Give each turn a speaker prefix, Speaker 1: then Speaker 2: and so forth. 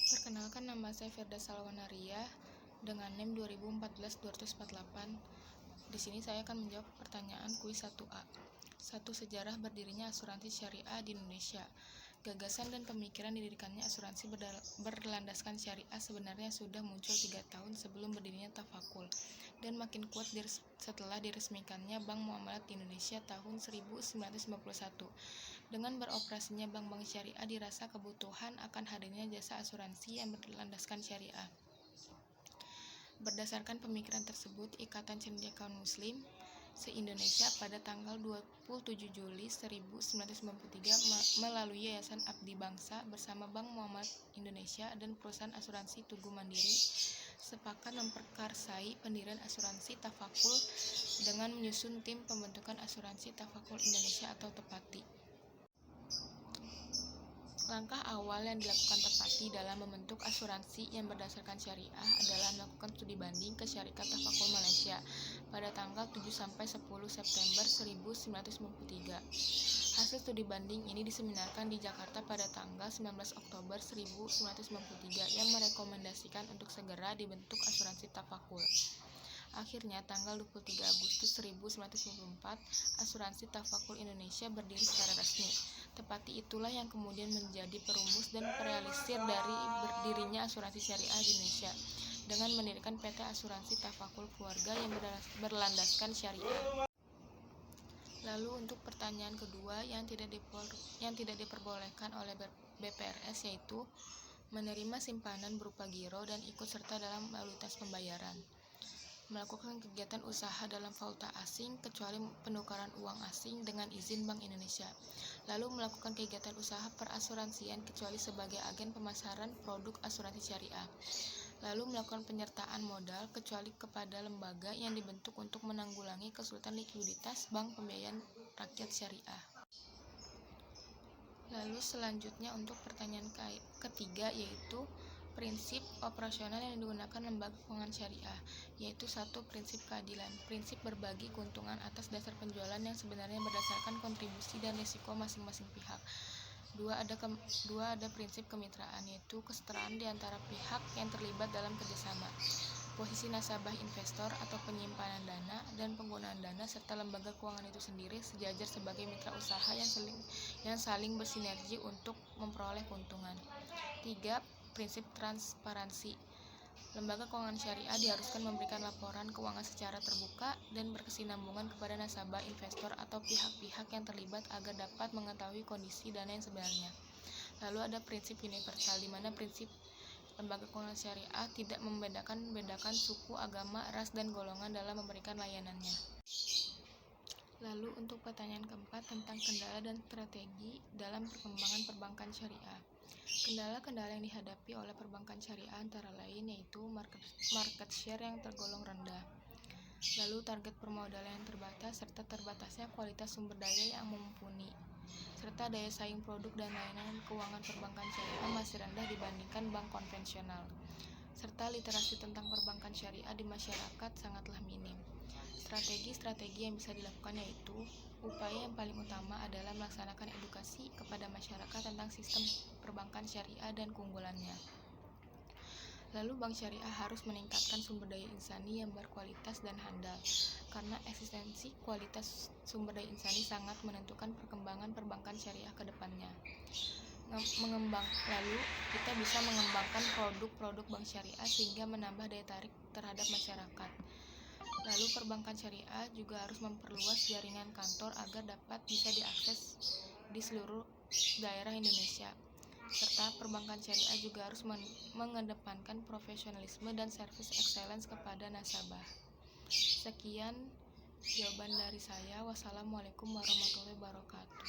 Speaker 1: Perkenalkan, nama saya Firda Salwanaria dengan NIM 2014-248. Di sini saya akan menjawab pertanyaan kuis 1A. 1. Sejarah berdirinya asuransi syariah di Indonesia. Gagasan dan pemikiran didirikannya asuransi berlandaskan syariah sebenarnya sudah muncul 3 tahun sebelum berdirinya Tafakul dan makin kuat setelah diresmikannya Bank Muamalat di Indonesia tahun 1991. Dengan beroperasinya bank-bank syariah dirasa kebutuhan akan hadirnya jasa asuransi yang berlandaskan syariah. Berdasarkan pemikiran tersebut, Ikatan Cendekiawan Muslim se-Indonesia pada tanggal 27 Juli 1993 melalui Yayasan Abdi Bangsa bersama Bank Muamalat Indonesia dan perusahaan asuransi Tugu Mandiri sepakat memperkarsai pendirian asuransi Tafakul dengan menyusun tim pembentukan asuransi Tafakul Indonesia atau Tepati. Langkah awal yang dilakukan Tepati dalam membentuk asuransi yang berdasarkan syariah adalah melakukan studi banding ke Syarikat Tafakul Malaysia pada tanggal 7-10 September 1993. Hasil studi banding ini diseminarkan di Jakarta pada tanggal 19 Oktober 1993 yang merekomendasikan untuk segera dibentuk asuransi Tafakul. Akhirnya, tanggal 23 Agustus 1994, asuransi Tafakul Indonesia berdiri secara resmi. Tepati itulah yang kemudian menjadi perumus dan perealisir dari berdirinya asuransi syariah di Indonesia dengan mendirikan PT Asuransi Tafakul Keluarga yang berlandaskan syariah. Lalu untuk pertanyaan kedua yang tidak diperbolehkan oleh BPRS, yaitu menerima simpanan berupa giro dan ikut serta dalam modalitas pembayaran, melakukan kegiatan usaha dalam valuta asing kecuali penukaran uang asing dengan izin Bank Indonesia, lalu melakukan kegiatan usaha perasuransian kecuali sebagai agen pemasaran produk asuransi syariah, lalu melakukan penyertaan modal kecuali kepada lembaga yang dibentuk untuk menanggulangi kesulitan likuiditas Bank Pembiayaan Rakyat Syariah. Lalu selanjutnya untuk pertanyaan ketiga, yaitu prinsip operasional yang digunakan lembaga keuangan syariah, yaitu 1. Prinsip keadilan, prinsip berbagi keuntungan atas dasar penjualan yang sebenarnya berdasarkan kontribusi dan risiko masing-masing pihak. 2. Ada prinsip kemitraan, yaitu kesetaraan di antara pihak yang terlibat dalam kerjasama. Posisi nasabah, investor atau penyimpanan dana dan penggunaan dana serta lembaga keuangan itu sendiri sejajar sebagai mitra usaha yang saling bersinergi untuk memperoleh keuntungan. 3. Prinsip transparansi. Lembaga keuangan syariah diharuskan memberikan laporan keuangan secara terbuka dan berkesinambungan kepada nasabah, investor atau pihak-pihak yang terlibat agar dapat mengetahui kondisi dana yang sebenarnya. Lalu ada prinsip universal, di mana prinsip lembaga keuangan syariah tidak membedakan suku, agama, ras, dan golongan dalam memberikan layanannya. Lalu untuk pertanyaan keempat tentang kendala dan strategi dalam perkembangan perbankan syariah. Kendala-kendala yang dihadapi oleh perbankan syariah antara lain yaitu market share yang tergolong rendah, lalu target permodalan yang terbatas serta terbatasnya kualitas sumber daya yang mumpuni, serta daya saing produk dan layanan keuangan perbankan syariah masih rendah dibandingkan bank konvensional, serta literasi tentang perbankan syariah di masyarakat sangatlah minim. Strategi-strategi yang bisa dilakukan yaitu upaya yang paling utama adalah melaksanakan edukasi kepada masyarakat tentang sistem perbankan syariah dan keunggulannya. Lalu bank syariah harus meningkatkan sumber daya insani yang berkualitas dan handal, karena eksistensi kualitas sumber daya insani sangat menentukan perkembangan perbankan syariah ke depannya. Lalu kita bisa mengembangkan produk-produk bank syariah sehingga menambah daya tarik terhadap masyarakat. Lalu perbankan syariah juga harus memperluas jaringan kantor agar dapat bisa diakses di seluruh daerah Indonesia. Serta perbankan syariah juga harus mengedepankan profesionalisme dan service excellence kepada nasabah. Sekian jawaban dari saya. Wassalamualaikum warahmatullahi wabarakatuh.